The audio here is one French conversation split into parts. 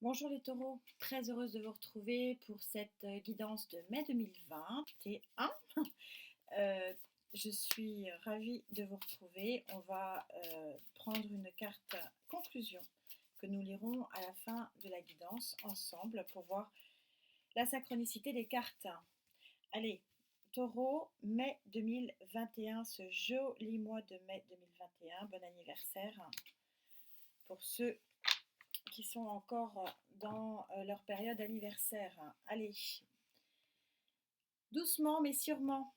Bonjour les taureaux, très heureuse de vous retrouver pour cette guidance de mai 2021. Euh, je suis ravie de vous retrouver. On va prendre une carte conclusion que nous lirons à la fin de la guidance ensemble pour voir la synchronicité des cartes. Allez, taureau, mai 2021, ce joli mois de mai 2021. Bon anniversaire pour ceux qui sont encore dans leur période anniversaire. Allez, doucement mais sûrement,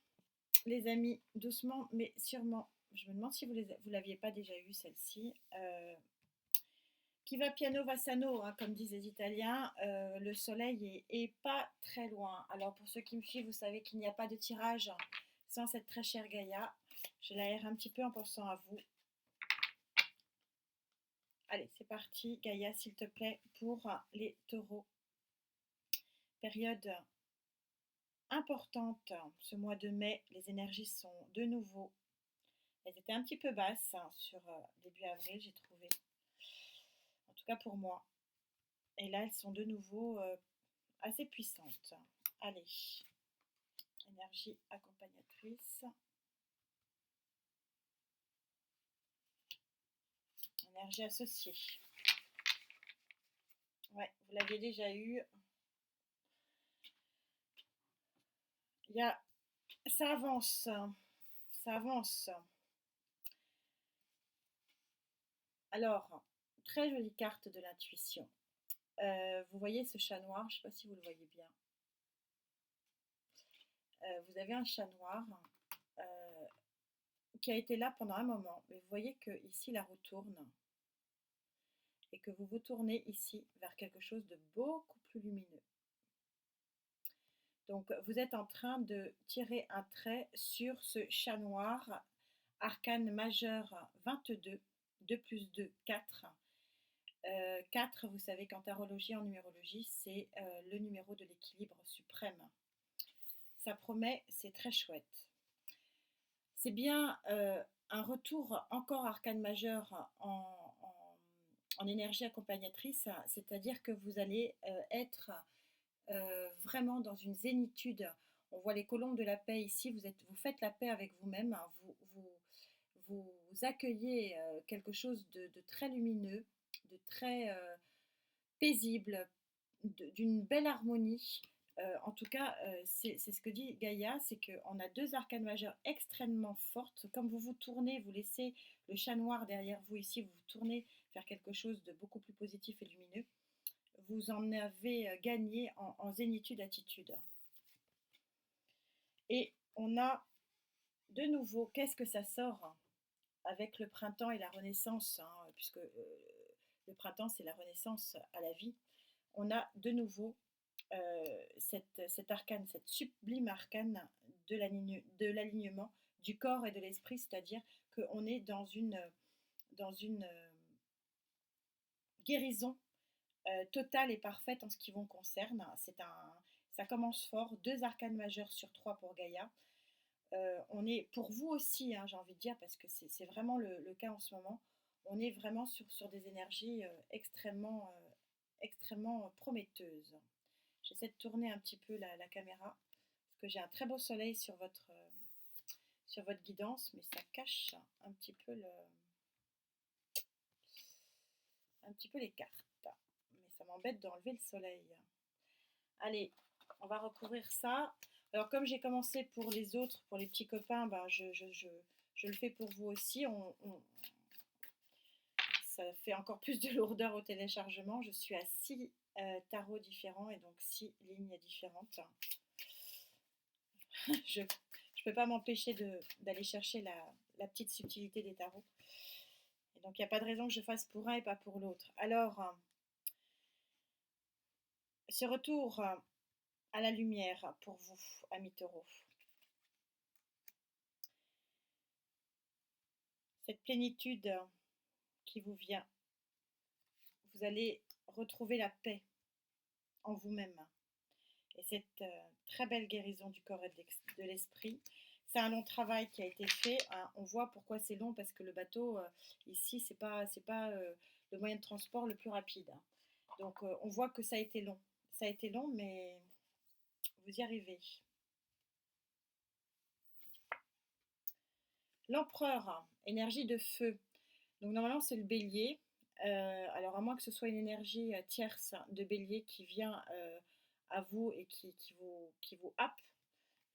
les amis, doucement mais sûrement. Je me demande si vous l'aviez pas déjà eu celle-ci. Qui va piano va sano, hein, comme disent les Italiens. Le soleil est pas très loin. Alors pour ceux qui me suivent, vous savez qu'il n'y a pas de tirage sans cette très chère Gaïa. Je l'aère un petit peu en pensant à vous. Allez, c'est parti, Gaïa, s'il te plaît, pour les taureaux. Période importante ce mois de mai. Les énergies sont de nouveau. Elles étaient un petit peu basses sur début avril, j'ai trouvé. En tout cas pour moi. Et là, elles sont de nouveau assez puissantes. Allez, énergie accompagnatrice. Énergie associée. Ouais, vous l'aviez déjà eu. Il y a... Ça avance. Ça avance. Alors, très jolie carte de l'intuition. Vous voyez ce chat noir, je ne sais pas si vous le voyez bien. Vous avez un chat noir euh, qui a été là pendant un moment, mais vous voyez que ici la roue tourne et que vous vous tournez ici vers quelque chose de beaucoup plus lumineux. Donc vous êtes en train de tirer un trait sur ce chat noir, arcane majeur 22, 2 plus 2, 4. 4, vous savez qu'en tarologie, en numérologie, c'est le numéro de l'équilibre suprême. Ça promet, c'est très chouette. C'est bien un retour encore arcane majeur en énergie accompagnatrice, c'est-à-dire que vous allez être vraiment dans une zénitude. On voit les colombes de la paix ici, vous faites la paix avec vous-même, hein, vous accueillez quelque chose de très lumineux, de très paisible, d'une belle harmonie. En tout cas, c'est ce que dit Gaïa, c'est qu'on a deux arcanes majeures extrêmement fortes. Comme vous vous tournez, vous laissez le chat noir derrière vous ici, vous vous tournez vers quelque chose de beaucoup plus positif et lumineux. Vous en avez gagné en zénitude attitude. Et on a de nouveau, qu'est-ce que ça sort avec le printemps et la renaissance, hein, puisque le printemps c'est la renaissance à la vie. On a de nouveau cet arcane, cette sublime arcane de l'alignement du corps et de l'esprit, c'est-à-dire qu'on est dans une guérison totale et parfaite en ce qui vous concerne. Ça commence fort, 2 arcanes majeures sur 3 pour Gaïa. On est, pour vous aussi, hein, j'ai envie de dire, parce que c'est vraiment le cas en ce moment, on est vraiment sur des énergies extrêmement prometteuses. J'essaie de tourner un petit peu la caméra, parce que j'ai un très beau soleil sur votre guidance, mais ça cache un petit peu les cartes. Mais ça m'embête d'enlever le soleil. Allez, on va recouvrir ça. Alors comme j'ai commencé pour les autres, pour les petits copains, ben je le fais pour vous aussi. Ça fait encore plus de lourdeur au téléchargement. Je suis à 6 tarots différents et donc 6 lignes différentes. Je ne peux pas m'empêcher d'aller chercher la petite subtilité des tarots. Et donc il n'y a pas de raison que je fasse pour un et pas pour l'autre. Alors, ce retour à la lumière pour vous, amis taureaux. Cette plénitude qui vous vient. Vous allez retrouver la paix en vous-même. Et cette très belle guérison du corps et de l'esprit. C'est un long travail qui a été fait. Hein. On voit pourquoi c'est long, parce que le bateau, ici, c'est pas le moyen de transport le plus rapide. Hein. Donc on voit que ça a été long. Ça a été long, mais vous y arrivez. L'empereur, énergie de feu. Donc normalement c'est le bélier. Alors à moins que ce soit une énergie tierce de bélier qui vient à vous et qui vous happe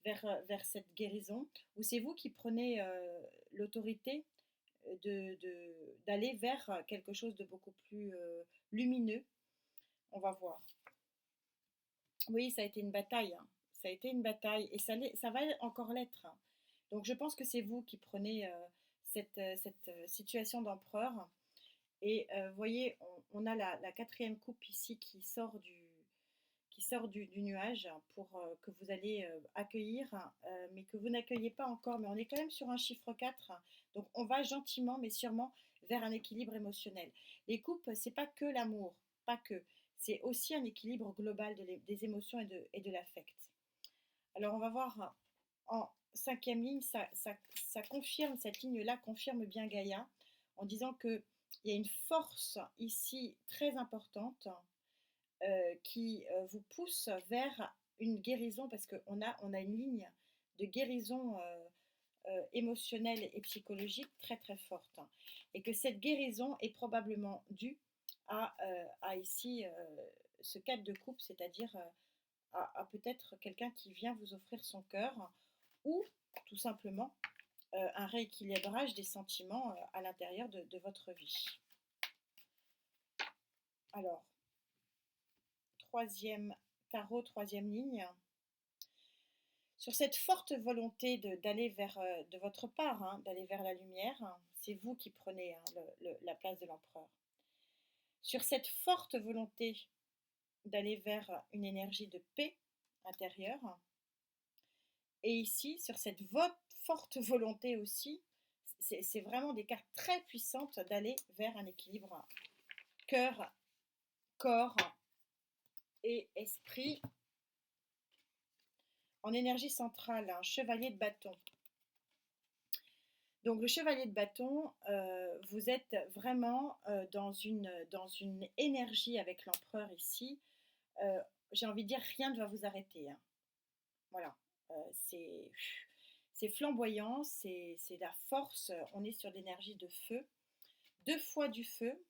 vers cette guérison, ou c'est vous qui prenez l'autorité d'aller vers quelque chose de beaucoup plus lumineux. On va voir. Oui, ça a été une bataille, hein. Ça a été une bataille et ça va encore l'être, hein. Donc je pense que c'est vous qui prenez cette situation d'empereur. Et vous voyez, on a la quatrième coupe ici qui sort du nuage pour que vous allez accueillir, mais que vous n'accueillez pas encore. Mais on est quand même sur un chiffre 4. Donc on va gentiment, mais sûrement, vers un équilibre émotionnel. Les coupes, c'est pas que l'amour, pas que. C'est aussi un équilibre global des émotions et de l'affect. Alors on va voir en cinquième ligne, ça confirme, cette ligne-là confirme bien Gaïa, en disant qu'il y a une force ici très importante qui vous pousse vers une guérison, parce on a une ligne de guérison émotionnelle et psychologique très très forte, hein. Et que cette guérison est probablement due à ici ce cadre de coupe, c'est-à-dire à peut-être quelqu'un qui vient vous offrir son cœur, ou tout simplement un rééquilibrage des sentiments à l'intérieur de votre vie. Alors, troisième tarot, troisième ligne. Sur cette forte volonté d'aller vers, de votre part, hein, d'aller vers la lumière, hein, c'est vous qui prenez, hein, la place de l'empereur. Sur cette forte volonté d'aller vers une énergie de paix intérieure, et ici, sur cette forte volonté aussi, c'est vraiment des cartes très puissantes d'aller vers un équilibre cœur, corps et esprit. En énergie centrale, un chevalier de bâton. Donc le chevalier de bâton, vous êtes vraiment dans une énergie avec l'empereur ici. Euh, j'ai envie de dire, rien ne va vous arrêter, hein. Voilà. C'est flamboyant, c'est la force. On est sur l'énergie de feu. Deux fois du feu.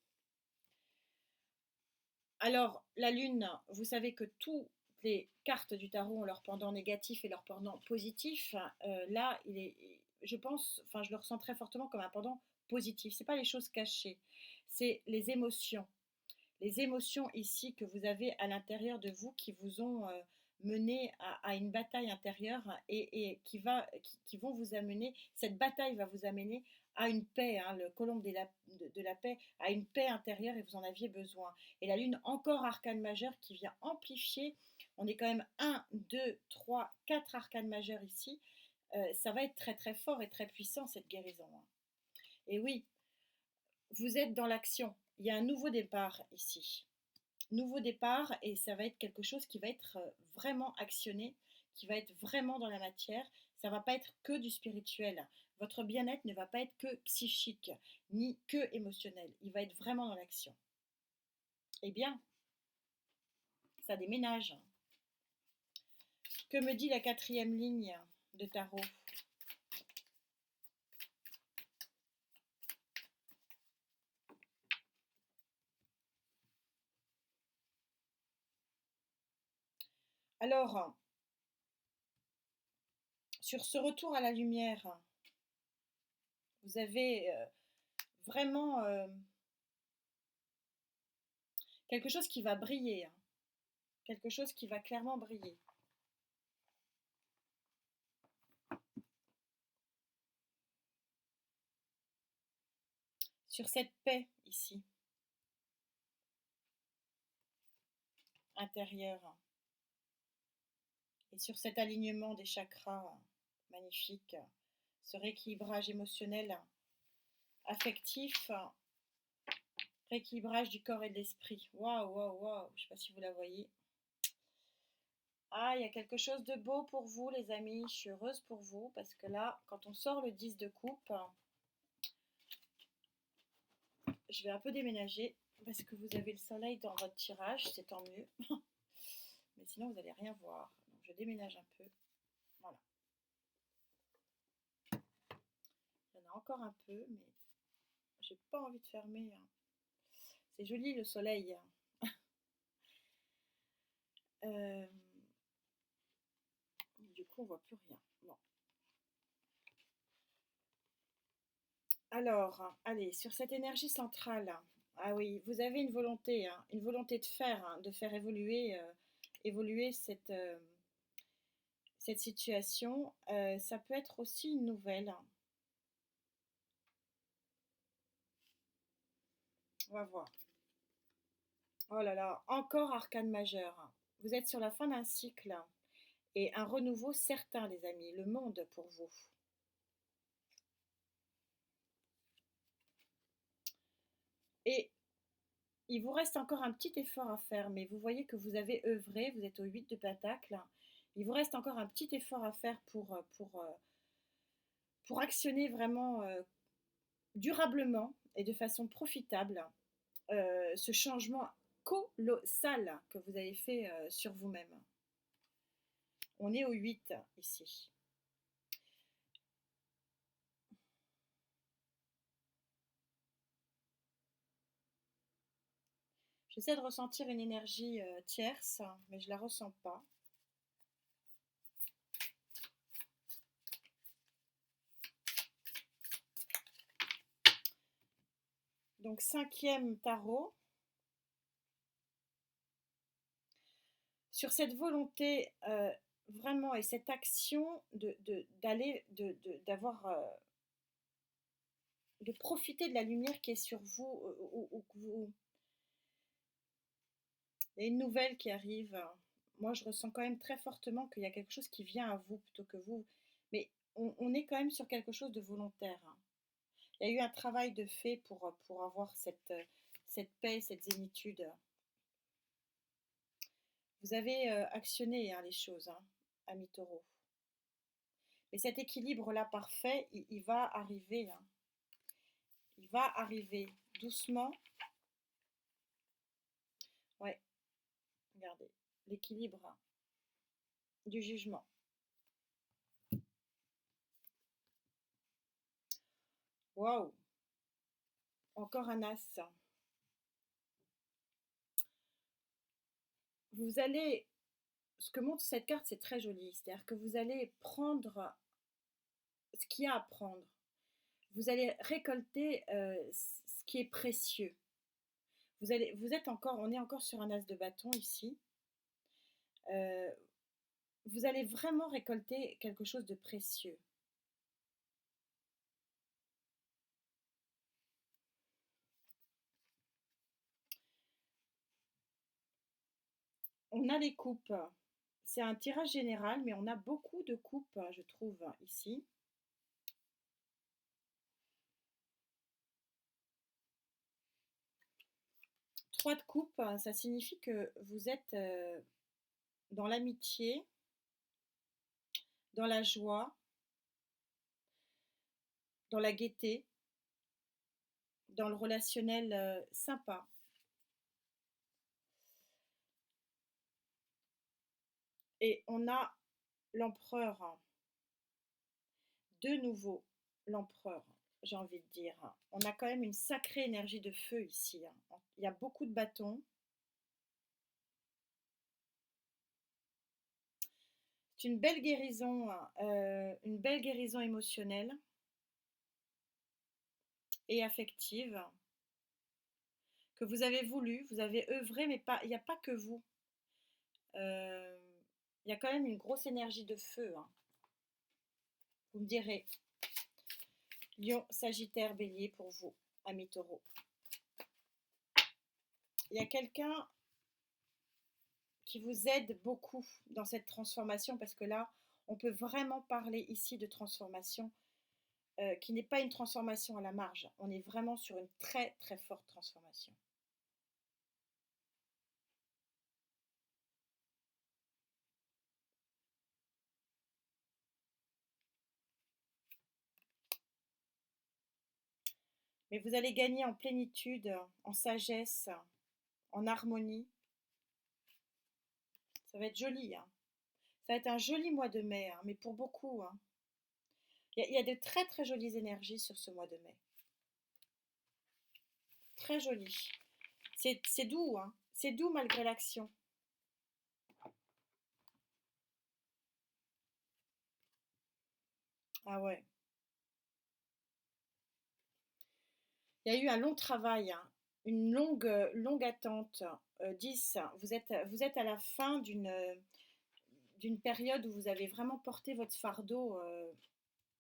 Alors, la lune, vous savez que toutes les cartes du tarot ont leur pendant négatif et leur pendant positif. Là, je pense, enfin, je le ressens très fortement comme un pendant positif. C'est pas les choses cachées, c'est les émotions. Les émotions ici que vous avez à l'intérieur de vous qui vous ont mené à une bataille intérieure et qui vont vous amener, cette bataille va vous amener à une paix, hein, le colombe de la paix, à une paix intérieure et vous en aviez besoin. Et la lune, encore arcane majeur qui vient amplifier, on est quand même un 2 3 4 arcanes majeurs ici, ça va être très très fort et très puissant cette guérison, hein. Et oui, vous êtes dans l'action, il y a un nouveau départ ici. Nouveau départ et ça va être quelque chose qui va être vraiment actionné, qui va être vraiment dans la matière. Ça va pas être que du spirituel. Votre bien-être ne va pas être que psychique, ni que émotionnel. Il va être vraiment dans l'action. Eh bien, ça déménage. Que me dit la quatrième ligne de tarot? Alors, sur ce retour à la lumière, vous avez vraiment quelque chose qui va briller, hein. Quelque chose qui va clairement briller. Sur cette paix ici, intérieure, et sur cet alignement des chakras magnifique, ce rééquilibrage émotionnel, affectif, rééquilibrage du corps et de l'esprit. Waouh, waouh, waouh, je ne sais pas si vous la voyez. Ah, il y a quelque chose de beau pour vous, les amis. Je suis heureuse pour vous parce que là, quand on sort le 10 de coupe, je vais un peu déménager. parce que vous avez le soleil dans votre tirage, c'est tant mieux. Mais sinon, vous n'allez rien voir. Donc, je déménage un peu. Voilà. Il y en a encore un peu, mais j'ai pas envie de fermer, hein. C'est joli le soleil, hein. Euh, du coup, on voit plus rien. Bon. Alors, allez, sur cette énergie centrale. Ah oui, vous avez une volonté de faire évoluer cette situation. Ça peut être aussi une nouvelle. On va voir. Oh là là, encore arcane majeur. Vous êtes sur la fin d'un cycle et un renouveau certain, les amis. Le monde pour vous. Et il vous reste encore un petit effort à faire, mais vous voyez que vous avez œuvré, vous êtes au 8 de Pentacle. Il vous reste encore un petit effort à faire pour actionner vraiment durablement et de façon profitable ce changement colossal que vous avez fait sur vous-même. On est au 8 ici. J'essaie de ressentir une énergie tierce, mais je ne la ressens pas. Donc, cinquième tarot. Sur cette volonté vraiment et cette action d'avoir, de profiter de la lumière qui est sur vous, ou que vous, il y a une nouvelle qui arrive. Moi, je ressens quand même très fortement qu'il y a quelque chose qui vient à vous plutôt que vous. Mais on est quand même sur quelque chose de volontaire, hein. Il y a eu un travail de fait pour avoir cette paix, cette zénitude. Vous avez actionné, hein, les choses, hein, ami taureau. Mais cet équilibre-là parfait, il va arriver, hein. Il va arriver doucement. Ouais, regardez, l'équilibre, hein, du jugement. Waouh, encore un as. Vous allez, ce que montre cette carte, c'est très joli. C'est-à-dire que vous allez prendre ce qu'il y a à prendre. Vous allez récolter ce qui est précieux. Vous êtes encore, on est encore sur un as de bâton ici. Euh, vous allez vraiment récolter quelque chose de précieux. On a les coupes. C'est un tirage général, mais on a beaucoup de coupes, je trouve, ici. Trois de coupe, ça signifie que vous êtes dans l'amitié, dans la joie, dans la gaieté, dans le relationnel sympa. Et on a l'empereur, de nouveau l'empereur, j'ai envie de dire. On a quand même une sacrée énergie de feu ici, hein. Il y a beaucoup de bâtons. C'est une belle guérison émotionnelle et affective que vous avez voulu, vous avez œuvré, mais pas, il n'y a pas que vous. Euh, il y a quand même une grosse énergie de feu, hein. Vous me direz, Lion, Sagittaire, Bélier pour vous, amis taureaux. Il y a quelqu'un qui vous aide beaucoup dans cette transformation parce que là, on peut vraiment parler ici de transformation qui n'est pas une transformation à la marge. On est vraiment sur une très très forte transformation. Mais vous allez gagner en plénitude, en sagesse, en harmonie. Ça va être joli, hein. Ça va être un joli mois de mai, hein, mais pour beaucoup, hein. Il y a de très très jolies énergies sur ce mois de mai. Très joli. C'est doux, hein. C'est doux malgré l'action. Ah ouais. Il y a eu un long travail, hein, une longue attente. 10, vous êtes à la fin d'une période où vous avez vraiment porté votre fardeau,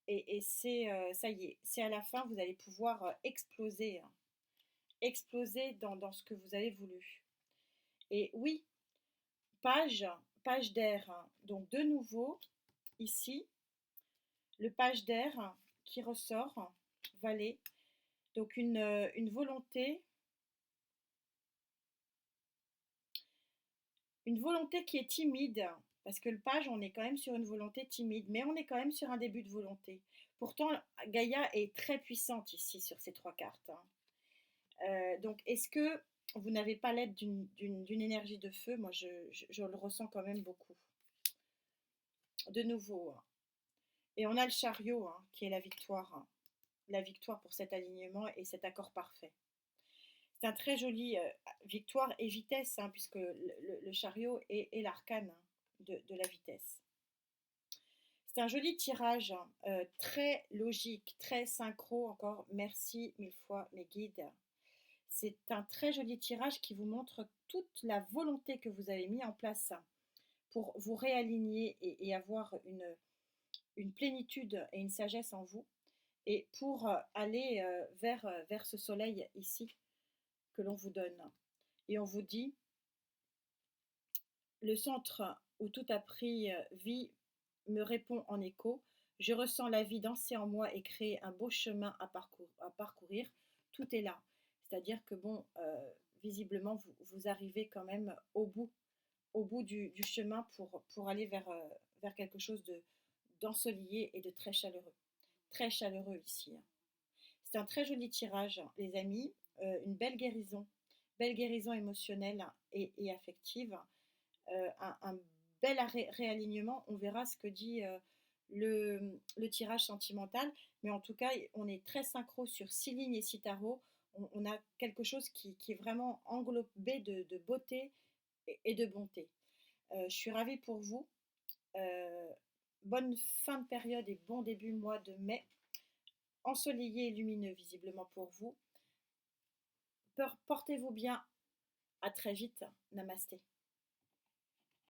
et c'est, ça y est, c'est à la fin, vous allez pouvoir exploser, hein, exploser dans ce que vous avez voulu. Et oui, page, page d'air, hein. Donc de nouveau, ici, le page d'air qui ressort, valet. Donc une volonté qui est timide, parce que le page, on est quand même sur une volonté timide, mais on est quand même sur un début de volonté. Pourtant, Gaïa est très puissante ici sur ces trois cartes, hein. Donc, est-ce que vous n'avez pas l'aide d'une énergie de feu? Moi, je le ressens quand même beaucoup. De nouveau, hein. Et on a le chariot, hein, qui est la victoire, hein. La victoire pour cet alignement et cet accord parfait. C'est un très joli victoire et vitesse, hein, puisque le chariot est l'arcane, hein, de la vitesse. C'est un joli tirage, hein, très logique, très synchro. Encore merci mille fois mes guides. C'est un très joli tirage qui vous montre toute la volonté que vous avez mis en place pour vous réaligner et avoir une plénitude et une sagesse en vous, et pour aller vers ce soleil ici que l'on vous donne. Et on vous dit, le centre où tout a pris vie me répond en écho. Je ressens la vie danser en moi et créer un beau chemin à parcourir. Tout est là. C'est-à-dire que bon, visiblement, vous arrivez quand même au bout du chemin pour aller vers quelque chose d'ensoleillé et de très chaleureux. Très chaleureux ici, hein. C'est un très joli tirage, les amis. Une belle guérison émotionnelle et affective. Un bel réalignement. On verra ce que dit le tirage sentimental. Mais en tout cas, on est très synchro sur 6 lignes et 6 tarots. On a quelque chose qui est vraiment englobé de beauté et de bonté. Je suis ravie pour vous. Euh, Bonne fin de période et bon début mois de mai. Ensoleillé et lumineux visiblement pour vous. Portez-vous bien. À très vite. Namasté.